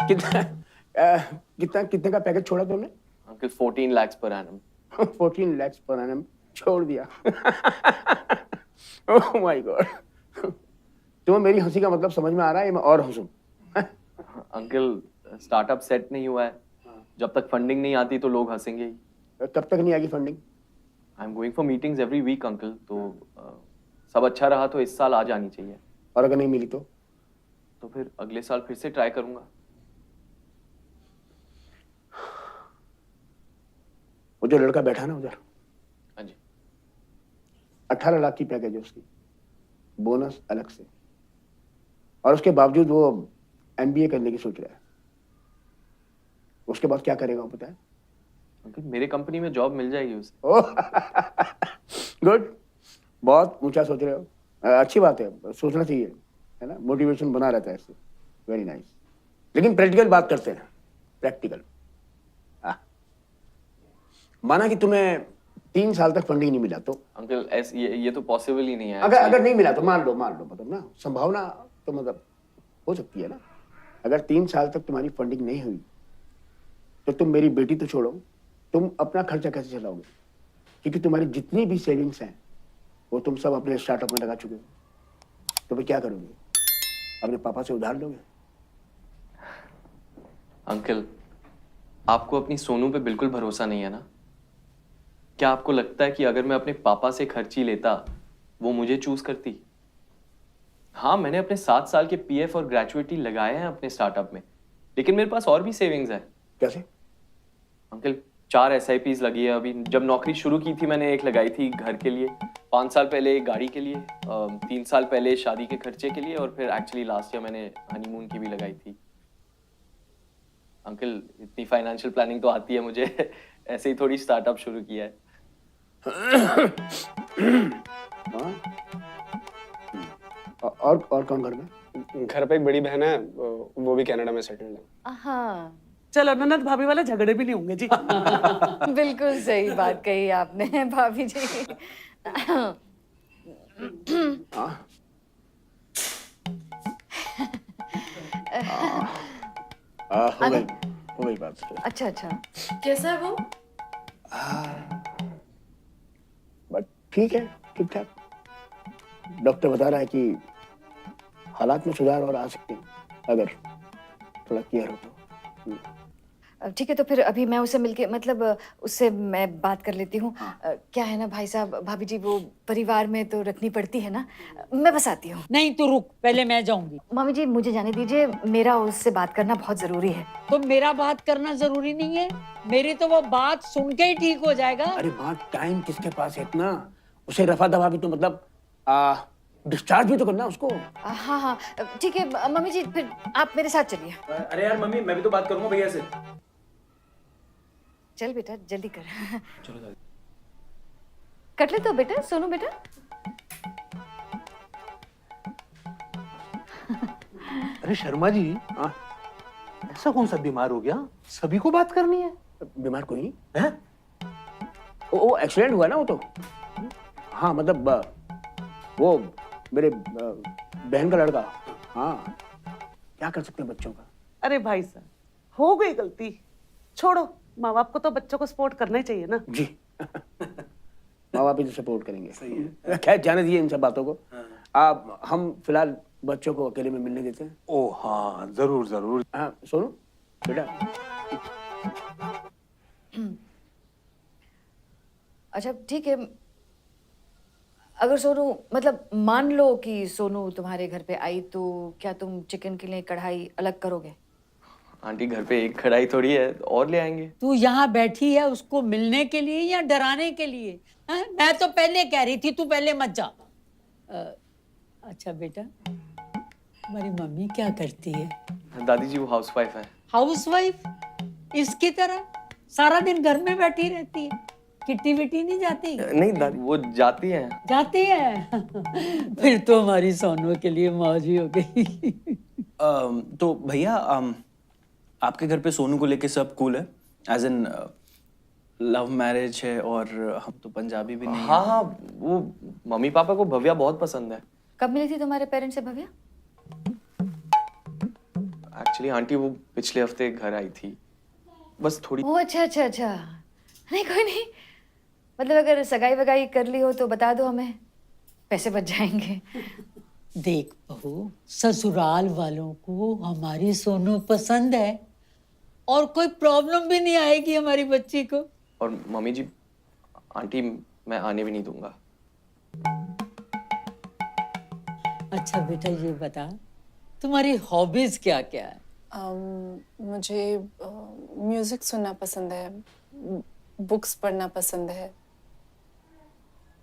कितना कितने का पैकेज छोड़ा तुमने? Uncle 14 lakhs per annum. 14 lakhs per annum छोड़ दिया। Oh my God. तुम्हें मेरी हंसी का मतलब समझ में आ रहा है? मैं और हंसूं? अंकल स्टार्टअप सेट नहीं हुआ है, जब तक फंडिंग नहीं आती तो लोग हंसेंगे ही। कब तक नहीं आएगी funding? I am going for meetings every week uncle, तो सब अच्छा रहा तो इस साल आ जानी चाहिए। और अगर नहीं मिली तो फिर अगले साल फिर से ट्राई करूंगा। वो जो लड़का बैठा ना उधर, हाँ जी। 18 लाख की पैकेज है उसकी, बोनस अलग से, और उसके बावजूद वो MBA करने की सोच रहा है। उसके बाद क्या करेगा वो पता है? अंकल मेरे कंपनी में जॉब मिल जाएगी उसे। ओह गुड, बहुत ऊंचा सोच रहे हो। अच्छी बात है, सोचना चाहिए, है ना, मोटिवेशन बना रहता है इससे। Very nice. लेकिन प्रैक्टिकल बात करते हैं, प्रैक्टिकल। माना कि तुम्हें 3 साल तक फंडिंग नहीं मिला तो? अंकल ये तो पॉसिबल ही नहीं है। अगर नहीं मिला तो मान लो मतलब ना, संभावना तो मतलब हो सकती है ना। अगर 3 साल तक तुम्हारी फंडिंग नहीं हुई तो तुम मेरी बेटी तो छोड़ो, तुम अपना खर्चा कैसे चलाओगे? क्योंकि तुम्हारी जितनी भी सेविंग्स हैं वो तुम सब अपने स्टार्टअप में लगा चुके हो। तो फिर क्या करोगे? अपने पापा से उधार लोगे? अंकल आपको अपनी सोनू पे बिल्कुल भरोसा नहीं है ना? क्या आपको लगता है कि अगर मैं अपने पापा से खर्ची लेता वो मुझे चूज करती? हाँ, मैंने अपने 7 साल के PF और ग्रेजुएटी लगाए हैं अपने स्टार्टअप में, लेकिन मेरे पास और भी सेविंग्स है। कैसे? अंकल 4 SIPs लगी है अभी। जब नौकरी शुरू की थी मैंने एक लगाई थी घर के लिए, 5 साल पहले एक गाड़ी के लिए, 3 साल पहले शादी के खर्चे के लिए, और फिर एक्चुअली लास्ट ईयर मैंने हनीमून की भी लगाई थी। अंकल इतनी फाइनेंशियल प्लानिंग तो आती है मुझे। ऐसे ही थोड़ी स्टार्टअप शुरू किया है। हाँ? और कौन घर में? घर पे एक बड़ी बहन है, वो भी कनाडा में सेटल्ड है। हाँ चलो ननद भाभी वाले झगड़े भी नहीं होंगे जी। बिल्कुल सही बात कही आपने भाभी जी। हो गई बात। अच्छा अच्छा, कैसा है वो? बट ठीक है, ठीक ठाक। डॉक्टर बता रहा है कि हालात में सुधार और आ सकते हैं अगर थोड़ा केयर हो तो। ठीक है, तो फिर अभी मैं उसे मिलके मतलब उससे मैं बात कर लेती हूँ। क्या है ना भाई साहब, भाभी जी वो परिवार में तो रखनी पड़ती है ना। मैं बस आती हूँ। नहीं तो रुक, पहले मैं जाऊंगी। मम्मी जी मुझे जाने दीजिए, मेरा उससे बात करना बहुत जरूरी है। तो मेरा बात करना जरूरी नहीं है? मेरी तो वो बात सुन के ही ठीक हो जाएगा। अरे माँ, टाइम किसके पास है इतना? उसे रफा दफा भी तो मतलब डिस्चार्ज भी तो करना उसको। हाँ हाँ ठीक है मम्मी जी, फिर आप मेरे साथ चलिए। अरे यार मम्मी, मैं भी तो बात करूंगा भैया से। चल बेटा जल्दी कर। चलो दादी। कट ले तो बेटा, सोनू बेटा। अरे शर्मा जी, ऐसा कौन सा बीमार हो गया? सभी को बात करनी है। बीमार को नहीं है? वो एक्सीडेंट हुआ ना वो तो। हाँ मतलब वो मेरे बहन का लड़का। हाँ, क्या कर सकते हैं बच्चों का। अरे भाई साहब हो गई गलती, छोड़ो। माँ बाप को तो बच्चों को सपोर्ट करना ही चाहिए ना। जी। माँ बाप ही तो सपोर्ट करेंगे। सही है। खैर जाने दीजिए इन सब बातों को। आप हम फिलहाल बच्चों को अकेले में मिलने देते हैं। ओ हाँ, जरूर जरूर। हाँ सोनू बेटा। अच्छा ठीक है, अगर सोनू मतलब मान लो कि सोनू तुम्हारे घर पे आई तो क्या तुम चिकन के लिए कढ़ाई अलग करोगे? आंटी घर पे एक कढ़ाई थोड़ी है, और ले आएंगे। तू यहाँ बैठी है उसको मिलने के लिए या डराने के लिए? मैं तो पहले कह रही थी तू पहले मत जा। अच्छा बेटा, हमारी मम्मी क्या करती है? दादी जी वो हाउसवाइफ है। हाउसवाइफ? इसकी तरह सारा दिन घर में बैठी रहती है, किट्टी विट्टी नहीं जाती? नहीं दादी वो जाती है। जाती है? फिर तो हमारी सोनू के लिए मौज ही हो गई। तो भैया आपके घर पे सोनू को लेके सब कूल है? एज इन लव मैरिज है और हम तो पंजाबी भी नहीं। हाँ हाँ, वो मम्मी पापा को भव्या बहुत पसंद है। कब मिली थी तुम्हारे पेरेंट्स से भव्या? एक्चुअली आंटी वो पिछले हफ्ते घर आई थी, बस थोड़ी। ओह अच्छा अच्छा अच्छा, नहीं कोई नहीं, मतलब अगर सगाई वगाई कर ली हो तो बता दो हमें, पैसे बच जाएंगे। देख बहू, ससुराल वालों को हमारी सोनू पसंद है और कोई प्रॉब्लम भी नहीं आएगी हमारी बच्ची को। और मम्मी जी, आंटी मैं आने भी नहीं दूंगा। अच्छा बेटा ये बता, तुम्हारी हॉबीज क्या क्या है? मुझे म्यूजिक सुनना पसंद है, बुक्स पढ़ना पसंद है।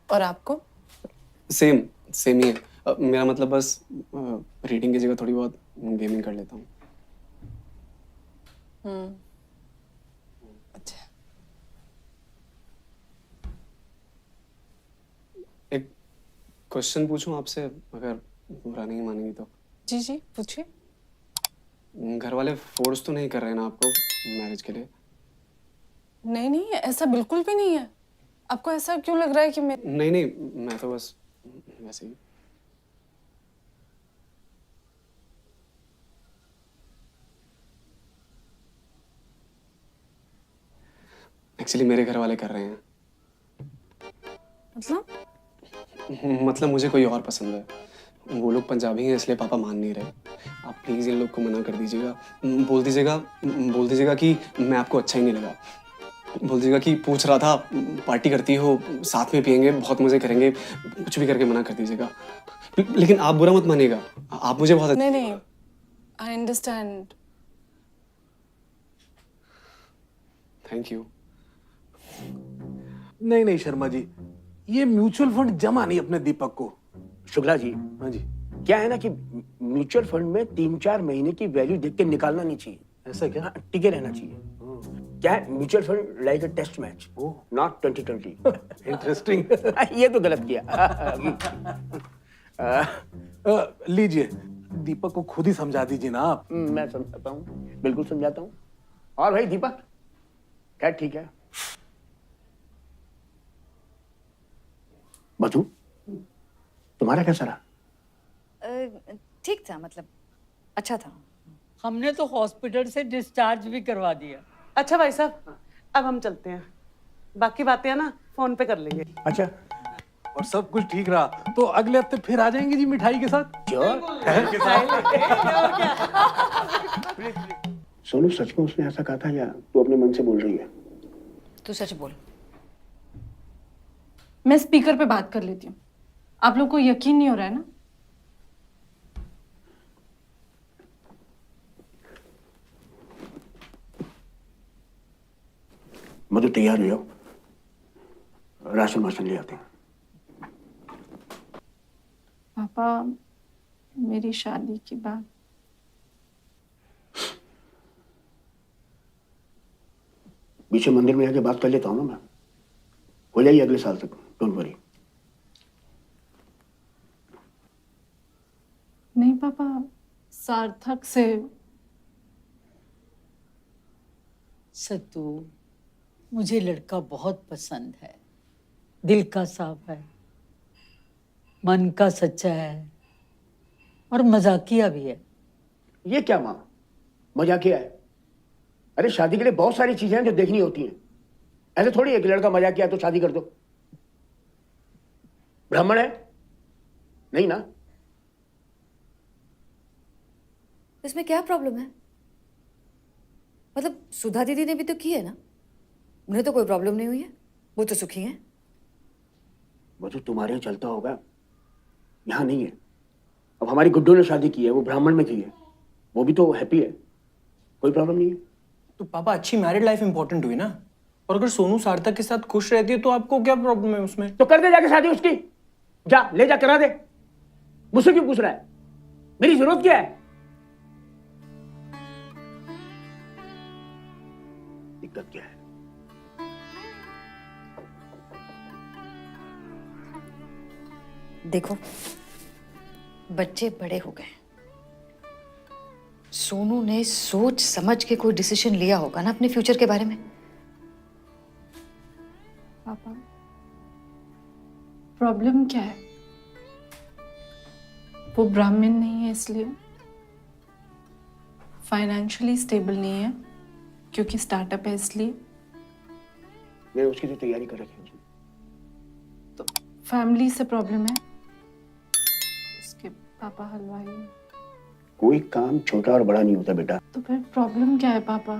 और आपको? सेम सेम ही है। मेरा मतलब बस रीडिंग की जगह थोड़ी बहुत गेमिंग कर लेता हूँ। अच्छा। एक क्वेश्चन पूछूं आपसे, अगर बुरा नहीं मानेंगी तो? जी जी पूछिए। घर वाले फोर्स तो नहीं कर रहे ना आपको मैरिज के लिए? नहीं नहीं, ऐसा बिल्कुल भी नहीं है। आपको ऐसा क्यों लग रहा है कि मैं? नहीं नहीं, मैं तो बस वैसे ही। एक्चुअली मेरे घर वाले कर रहे हैं। मतलब मुझे कोई और पसंद है। वो लोग पंजाबी हैं इसलिए पापा मान नहीं रहे। आप प्लीज इन लोग को मना कर दीजिएगा। बोल दीजिएगा कि मैं आपको अच्छा ही नहीं लगा। बोल दीजिएगा कि पूछ रहा था, पार्टी करती हो, साथ में पियेंगे, बहुत मजे करेंगे, कुछ भी करके मना कर दीजिएगा। लेकिन आप बुरा मत मानिएगा, आप मुझे बहुत। नहीं नहीं, आई अंडरस्टैंड। Thank you. नहीं नहीं शर्मा जी, ये म्यूचुअल फंड जमा नहीं अपने दीपक को। शुक्ला जी, हाँ जी। क्या है ना कि म्यूचुअल फंड में 3-4 महीने की वैल्यू देख के निकालना नहीं चाहिए। ऐसा क्या? हाँ, टिके रहना चाहिए। क्या है, mutual fund like a test match, not 2020। Interesting. ये तो गलत किया। लीजिए, दीपक को खुद ही समझा दीजिए ना आप। मैं समझाता हूँ, बिल्कुल समझाता हूँ। और भाई दीपक, क्या ठीक है? मधु, तुम्हारा कैसा रहा? ठीक था, मतलब अच्छा था। हमने तो हॉस्पिटल से डिस्चार्ज भी करवा दिया। अच्छा भाई साहब, अब हम चलते हैं, बाकी बातें है ना फोन पे कर लेंगे। अच्छा, और सब कुछ ठीक रहा तो अगले हफ्ते फिर आ जाएंगे जी मिठाई के साथ। सोनू, सच में उसने ऐसा कहा था या तू अपने मन से बोल रही है? तू सच बोल। मैं स्पीकर पे बात कर लेती हूँ। आप लोग को यकीन नहीं हो रहा है ना? मधु तैयार हो जाओ, राशन वाशन ले आते हैं। पापा, मेरी शादी की बात। पीछे मंदिर में आके बात कर लेता हूँ ना मैं, हो जाएगी अगले साल तक, डोंट वरी। नहीं पापा, सार्थक से। सत्तू, मुझे लड़का बहुत पसंद है, दिल का साफ है, मन का सच्चा है और मजाकिया भी है। ये क्या माँ, मजाकिया है? अरे शादी के लिए बहुत सारी चीजें हैं जो देखनी होती हैं। ऐसे थोड़ी एक लड़का मजाक किया तो शादी कर दो। ब्राह्मण है नहीं ना? इसमें क्या प्रॉब्लम है? मतलब सुधा दीदी ने भी तो की है ना, उन्हें तो कोई प्रॉब्लम नहीं हुई है, वो तो सुखी हैं। वो तो तुम्हारे यहाँ चलता होगा, यहाँ नहीं है। अब हमारी गुड्डू ने शादी की है, वो ब्राह्मण में की है, वो भी तो हैप्पी है, कोई प्रॉब्लम नहीं है। तो पापा, अच्छी मैरिड लाइफ इंपॉर्टेंट हुई ना। और अगर सोनू सार्थक के साथ खुश रहती है तो आपको क्या प्रॉब्लम है उसमें? तो कर दे जाके शादी उसकी, जा ले जा करा दे। मुझसे क्यों पूछ रहा है? मेरी जरूरत क्या है? दिक्कत क्या है? देखो, बच्चे बड़े हो गए, सोनू ने सोच समझ के कोई डिसीजन लिया होगा ना अपने फ्यूचर के बारे में। पापा, प्रॉब्लम क्या है? वो ब्राह्मण नहीं है इसलिए, फाइनेंशियली स्टेबल नहीं है क्योंकि स्टार्टअप है इसलिए। मैंने उसकी तो तैयारी कर रखी है। तो फैमिली से प्रॉब्लम है, उसके पापा हलवाई हैं। कोई काम छोटा और बड़ा नहीं होता बेटा। तो फिर प्रॉब्लम क्या है पापा?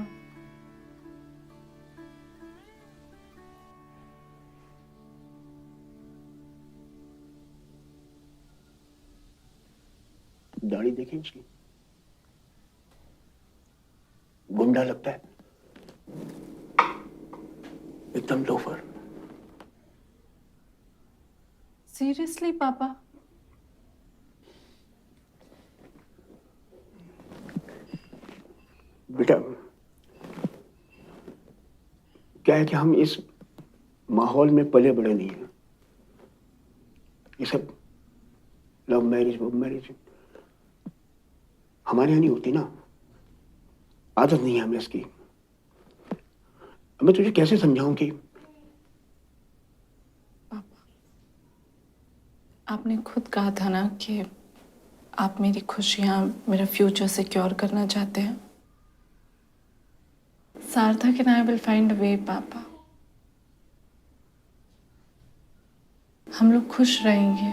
दाढ़ी देखी उसकी, गुंडा लगता है, एकदम लोफर। सीरियसली पापा? बेटा क्या है कि हम इस माहौल में पले बड़े नहीं हैं। ये सब लव मैरिज वो मैरिज हमारे यहाँ नहीं होती ना, आदत नहीं है हमें इसकी। अब मैं तुझे कैसे समझाऊं कि आपने खुद कहा था ना कि आप मेरी खुशियाँ, मेरा फ्यूचर सिक्योर करना चाहते हैं। Sarthak and I will find a way papa. हम लोग खुश रहेंगे।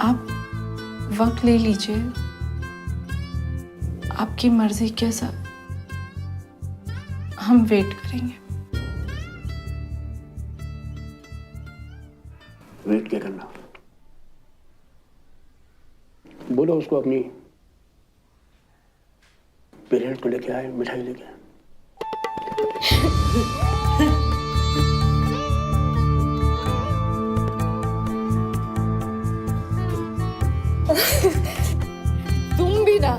आप वक्त ले लीजिए, आपकी मर्जी के साथ हम वेट करेंगे। वेट क्या करना, बोलो उसको अपनी पेरेंट्स को लेके आए, मिठाई लेके आए। तुम भी ना,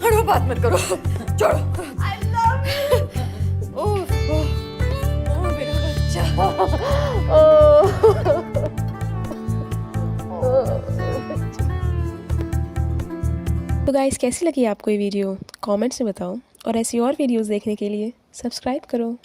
हड़ो बात मत करो, छोड़ो। I love you. ओह मेरा बच्चा। तो गाइस कैसी लगी आपको ये वीडियो कमेंट्स में बताओ, और ऐसी और वीडियोस देखने के लिए सब्सक्राइब करो।